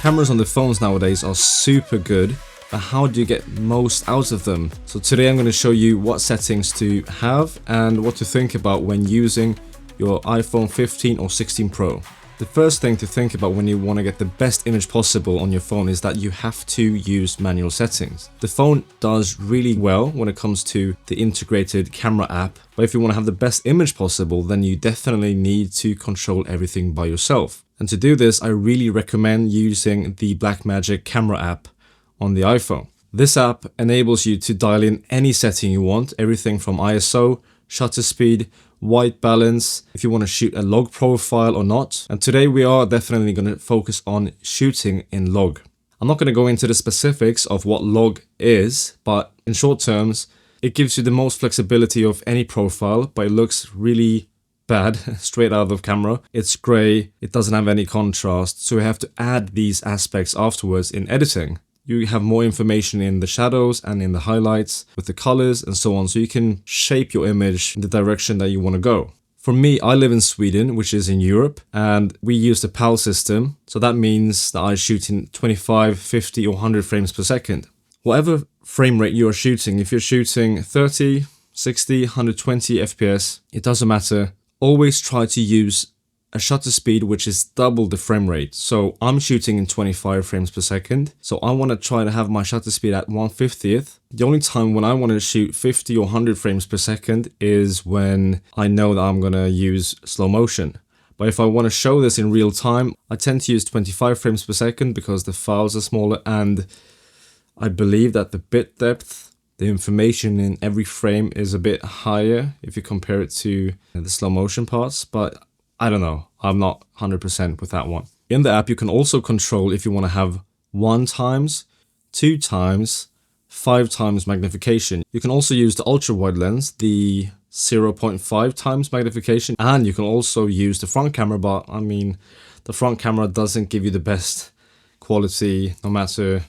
Cameras on the phones nowadays are super good, but how do you get most out of them? So today I'm going to show you what settings to have and what to think about when using your iPhone 15 or 16 Pro. The first thing to think about when you want to get the best image possible on your phone is that you have to use manual settings. The phone does really well when it comes to the integrated camera app, but if you want to have the best image possible, then you definitely need to control everything by yourself. And to do this, I really recommend using the Blackmagic camera app on the iPhone. This app enables you to dial in any setting you want, everything from ISO, shutter speed, white balance, if you want to shoot a log profile or not. And today we are definitely going to focus on shooting in log. I'm not going to go into the specifics of what log is, but in short terms, it gives you the most flexibility of any profile, but it looks really bad straight out of camera. It's gray, it doesn't have any contrast, so you have to add these aspects afterwards in editing. You have more information in the shadows and in the highlights with the colors and so on, so you can shape your image in the direction that you want to go. For me, I live in Sweden, which is in Europe, and we use the PAL system. So that means that I shoot in 25, 50 or 100 frames per second. Whatever frame rate you are shooting, if you're shooting 30, 60, 120 FPS, it doesn't matter. Always try to use a shutter speed which is double the frame rate. So I'm shooting in 25 frames per second. So I want to try to have my shutter speed at 1/50th. The only time when I want to shoot 50 or 100 frames per second is when I know that I'm going to use slow motion. But if I want to show this in real time, I tend to use 25 frames per second because the files are smaller, and I believe that the bit depth, the information in every frame is a bit higher if you compare it to the slow motion parts, but I don't know, I'm not 100% with that one. In the app, you can also control if you want to have 1 times, 2 times, 5 times magnification. You can also use the ultra wide lens, the 0.5 times magnification, and you can also use the front camera, but I mean, the front camera doesn't give you the best quality no matter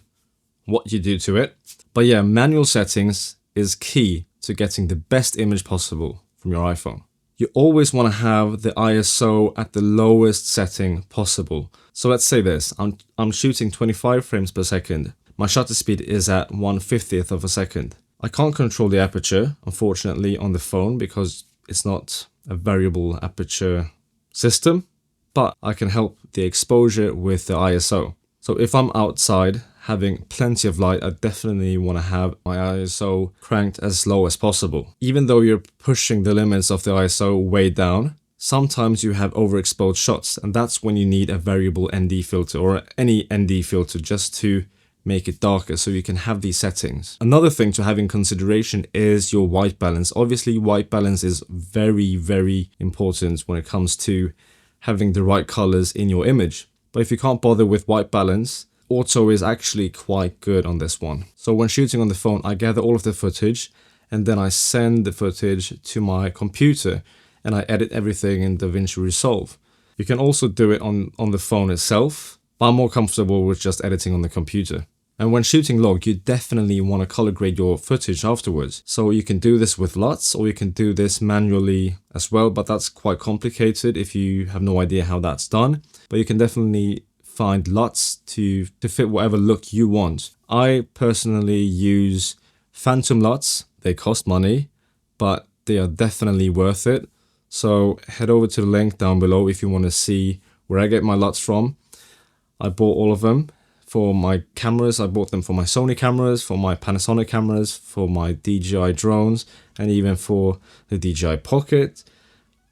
what you do to it. But yeah, manual settings is key to getting the best image possible from your iPhone. You always want to have the ISO at the lowest setting possible. So let's say this, I'm shooting 25 frames per second. My shutter speed is at 1/50th of a second. I can't control the aperture, unfortunately, on the phone because it's not a variable aperture system, but I can help the exposure with the ISO. So if I'm outside having plenty of light, I definitely want to have my ISO cranked as low as possible. Even though you're pushing the limits of the ISO way down, sometimes you have overexposed shots, and that's when you need a variable ND filter or any ND filter just to make it darker so you can have these settings. Another thing to have in consideration is your white balance. Obviously, white balance is very, very important when it comes to having the right colors in your image. But if you can't bother with white balance, auto is actually quite good on this one. So when shooting on the phone, I gather all of the footage and then I send the footage to my computer and I edit everything in DaVinci Resolve. You can also do it on the phone itself, but I'm more comfortable with just editing on the computer. And when shooting log, you definitely want to color grade your footage afterwards. So you can do this with LUTs or you can do this manually as well, but that's quite complicated if you have no idea how that's done. But you can definitely find LUTs to fit whatever look you want. I personally use Phantom LUTs. They cost money, but they are definitely worth it. So head over to the link down below if you want to see where I get my LUTs from. I bought all of them. For my cameras, I bought them for my Sony cameras, for my Panasonic cameras, for my DJI drones, and even for the DJI Pocket,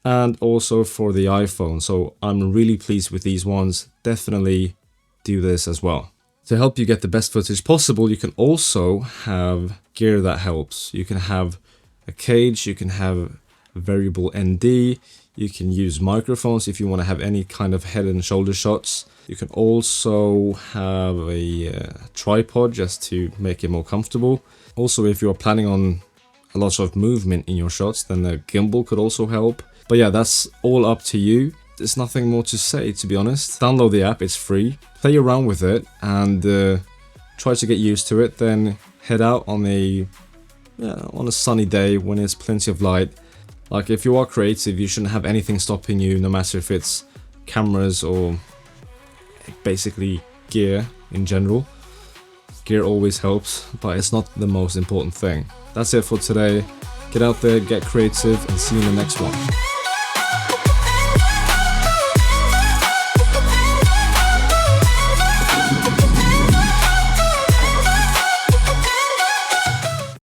and also for the iPhone. So I'm really pleased with these ones. Definitely do this as well. To help you get the best footage possible, you can also have gear that helps. You can have a cage, you can have a variable ND, you can use microphones if you want to have any kind of head and shoulder shots. You can also have a tripod just to make it more comfortable. Also, if you're planning on a lot of movement in your shots, then the gimbal could also help. But yeah, that's all up to you. There's nothing more to say, to be honest. Download the app, it's free. Play around with it and try to get used to it. Then head out on a sunny day when there's plenty of light. Like, if you are creative, you shouldn't have anything stopping you, no matter if it's cameras or basically gear in general. Gear always helps, but it's not the most important thing. That's it for today. Get out there, get creative, and see you in the next one.